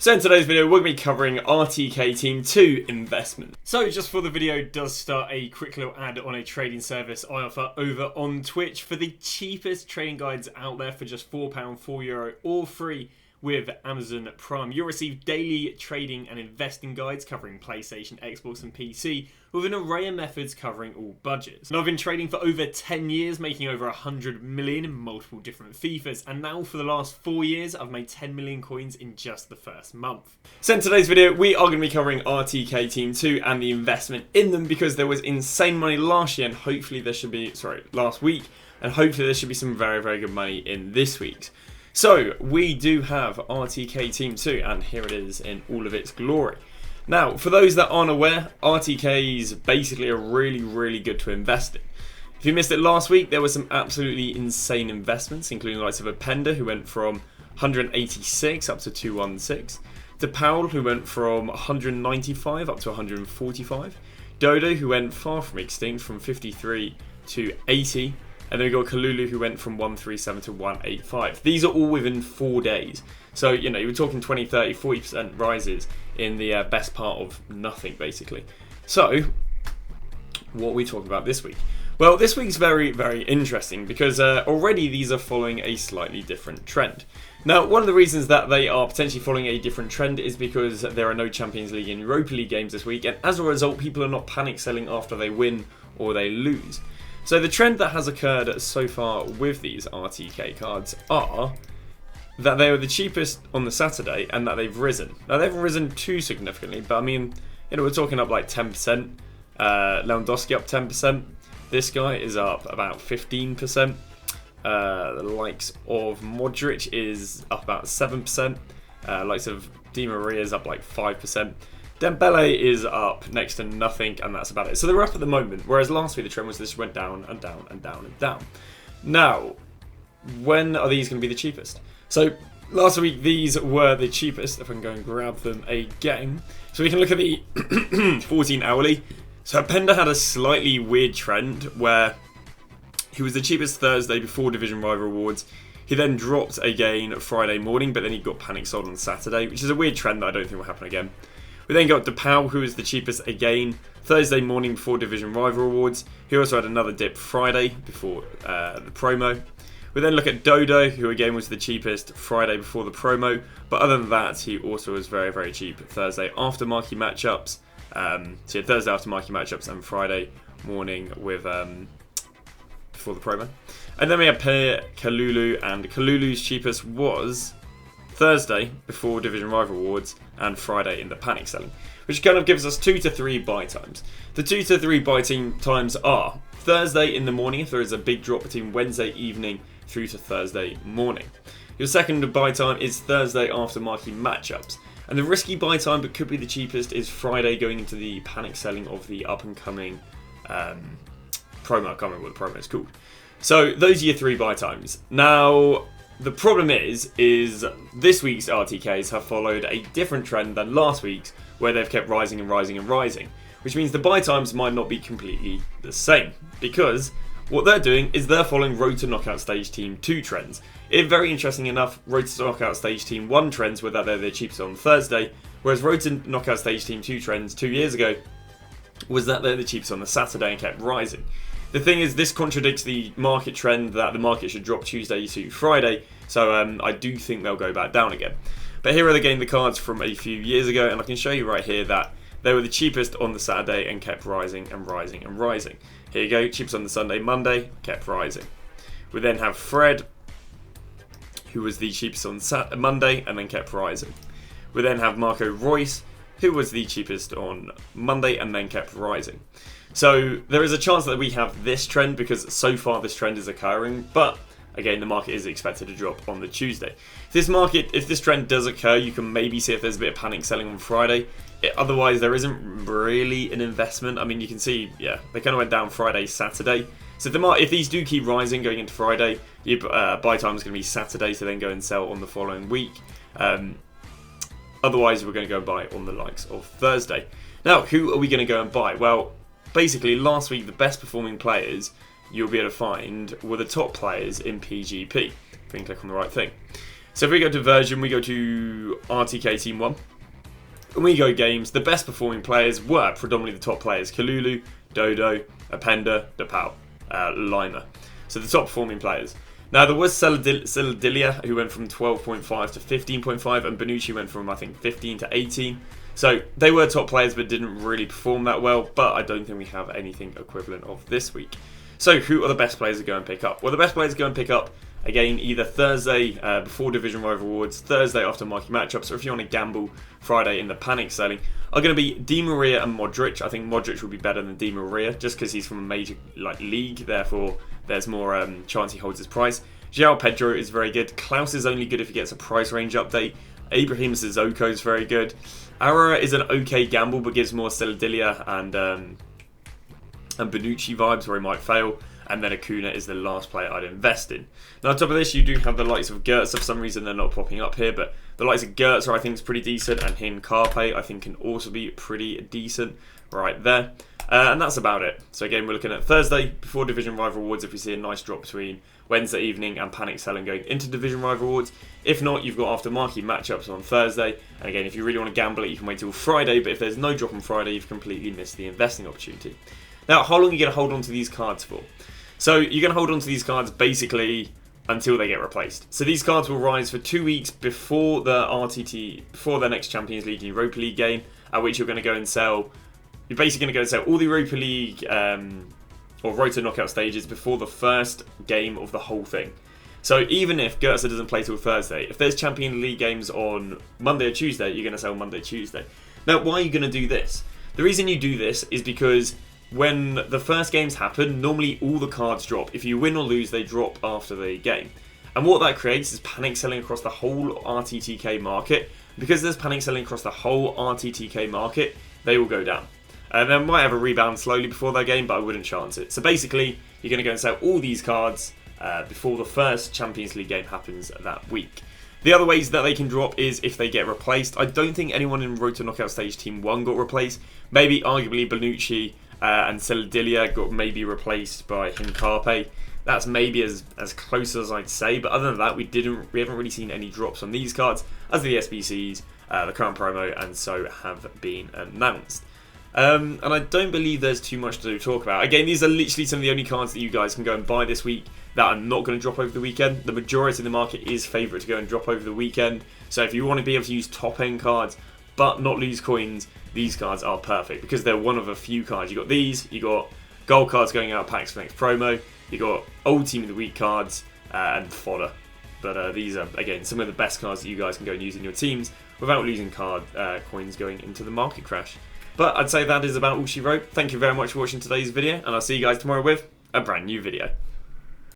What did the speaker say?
So in today's video, we're going to be covering Rttk Team 2 investment. So just before the video does start, a quick little ad on a trading service I offer over on Twitch for the cheapest trading guides out there for just £4, €4, all free with Amazon Prime. You'll receive daily trading and investing guides covering PlayStation, Xbox and PC with an array of methods covering all budgets. And I've been trading for over 10 years, making over 100 million in multiple different FIFAs, and now for the last 4 years I've made 10 million coins in just the first month. So in today's video we are going to be covering Rttk Team 2 and the investment in them because there was insane money last year and hopefully there should be, last week, and hopefully there should be some very, very good money in this week's. So we do have Rttk Team 2 and here it is in all of its glory. Now, for those that aren't aware, RTKs basically are really good to invest in. If you missed it last week, there were some absolutely insane investments, including the likes of Apenda, who went from 186 up to 216, to Powell, who went from 195 up to 145, Dodo, who went far from extinct from 53 to 80, and then we got Kalulu, who went from 137 to 185. These are all within 4 days. So, you know, you were talking 20, 30, 40% rises in the best part of nothing, basically. So, what are we talking about this week? Well, this week's very, very interesting because already these are following a slightly different trend. Now, one of the reasons that they are potentially following a different trend is because there are no Champions League and Europa League games this week, and as a result, people are not panic selling after they win or they lose. So the trend that has occurred so far with these RTK cards are that they were the cheapest on the Saturday and that they've risen. Now they haven't risen too significantly, but I mean, you know, we're talking up like 10%. Lewandowski up 10%. This guy is up about 15%. The likes of Modric is up about 7%. Likes of Di Maria is up like 5%. Dembele is up next to nothing, and that's about it. So they're up at the moment, whereas last week the trend was this went down and down and down and down. Now, when are these going to be the cheapest? So last week these were the cheapest, if I can go and grab them again. So we can look at the 14 hourly. So Penda had a slightly weird trend where he was the cheapest Thursday before Division Rival Awards. He then dropped again Friday morning, but then he got panic sold on Saturday, which is a weird trend that I don't think will happen again. We then got DePaul, who was the cheapest again Thursday morning before Division Rival Awards. He also had another dip Friday before the promo. We then look at Dodo, who again was the cheapest Friday before the promo. But other than that, he also was very, very cheap Thursday after marquee matchups. So you had Thursday after marquee matchups and Friday morning with before the promo. And then we had Kalulu, and Kalulu's cheapest was Thursday before Division Rival Awards and Friday in the panic selling, which kind of gives us 2 to 3 buy times. The 2 to 3 buy times are Thursday in the morning if there is a big drop between Wednesday evening through to Thursday morning. Your second buy time is Thursday after marquee matchups, and the risky buy time but could be the cheapest is Friday going into the panic selling of the up and coming promo. I can't remember what the promo is called. So those are your 3 buy times. Now, the problem is this week's RTKs have followed a different trend than last week's, where they've kept rising and rising and rising, which means the buy times might not be completely the same, because what they're doing is they're following Road to Knockout Stage Team 2 trends. Very interesting enough, Road to Knockout Stage Team 1 trends were that they're the cheapest on Thursday, whereas Road to Knockout Stage Team 2 trends 2 years ago was that they're the cheapest on the Saturday and kept rising. The thing is, this contradicts the market trend that the market should drop Tuesday to Friday, so I do think they'll go back down again. But here are again the cards from a few years ago, and I can show you right here that they were the cheapest on the Saturday and kept rising and rising and rising. Here you go, cheapest on the Sunday, Monday, kept rising. We then have Fred, who was the cheapest on Monday and then kept rising. We then have Marco Reus, who was the cheapest on Monday and then kept rising. So there is a chance that we have this trend because so far this trend is occurring, but again the market is expected to drop on the Tuesday. If this trend does occur, you can maybe see if there's a bit of panic selling on Friday. Otherwise there isn't really an investment. I mean, you can see, yeah, they kind of went down Friday, Saturday. So if these do keep rising going into Friday, your buy time is going to be Saturday, so then go and sell on the following week. Otherwise we're going to go and buy on the likes of Thursday. Now, who are we going to go and buy? Well, basically last week the best performing players you'll be able to find were the top players in PGP. If you can click on the right thing. So if we go to version, we go to RTK Team 1. And we go games, the best performing players were predominantly the top players. Kalulu, Dodo, Apenda, Depau, Lima. So the top performing players. Now there was Celadilia, who went from 12.5 to 15.5, and Bonucci went from, I think, 15 to 18. So they were top players but didn't really perform that well, but I don't think we have anything equivalent of this week. So who are the best players to go and pick up? Well, the best players to go and pick up, again, either Thursday before Division Rival Awards, Thursday after marquee matchups, or if you want to gamble, Friday in the panic selling, are going to be Di Maria and Modric. I think Modric will be better than Di Maria just because he's from a major league, therefore there's more chance he holds his price. João Pedro is very good. Klaus is only good if he gets a price range update. Ibrahim Sissoko is very good. Aurora is an okay gamble but gives more Celadilia and Bonucci vibes where he might fail. And then Acuna is the last player I'd invest in. Now on top of this, you do have the likes of Gertz. For some reason they're not popping up here, but the likes of Gertz I think is pretty decent, and Hincapié I think can also be pretty decent right there. And that's about it. So again, we're looking at Thursday before Division Rival Awards if we see a nice drop between Wednesday evening and panic selling going into Division Rival Awards. If not, you've got after marquee matchups on Thursday. And again, if you really want to gamble it, you can wait till Friday, but if there's no drop on Friday, you've completely missed the investing opportunity. Now, how long are you going to hold on to these cards for? So you're going to hold on to these cards basically until they get replaced. So these cards will rise for 2 weeks before the before the next Champions League and Europa League game, at which you're going to go and sell. You're basically going to go and sell all the Europa League or Rota knockout stages before the first game of the whole thing. So even if Gertz doesn't play till Thursday, if there's Champions League games on Monday or Tuesday, you're going to sell Monday, Tuesday. Now, why are you going to do this? The reason you do this is because when the first games happen, normally all the cards drop. If you win or lose, they drop after the game. And what that creates is panic selling across the whole RTTK market. Because there's panic selling across the whole RTTK market, they will go down. And they might have a rebound slowly before their game, but I wouldn't chance it. So basically, you're going to go and sell all these cards before the first Champions League game happens that week. The other ways that they can drop is if they get replaced. I don't think anyone in Rota Knockout Stage Team 1 got replaced. Maybe, arguably, Bonucci and Celadilia got maybe replaced by Hincapié. That's maybe as close as I'd say, but other than that, we haven't really seen any drops on these cards, as the SBCs, the current promo, and so have been announced. And I don't believe there's too much to talk about. Again, these are literally some of the only cards that you guys can go and buy this week that are not going to drop over the weekend. The majority of the market is favourite to go and drop over the weekend. So if you want to be able to use top end cards but not lose coins, these cards are perfect because they're one of a few cards. You got these, you got gold cards going out packs for next promo, you got old team of the week cards and fodder. But these are again some of the best cards that you guys can go and use in your teams without losing coins going into the market crash. But I'd say that is about all she wrote. Thank you very much for watching today's video, and I'll see you guys tomorrow with a brand new video.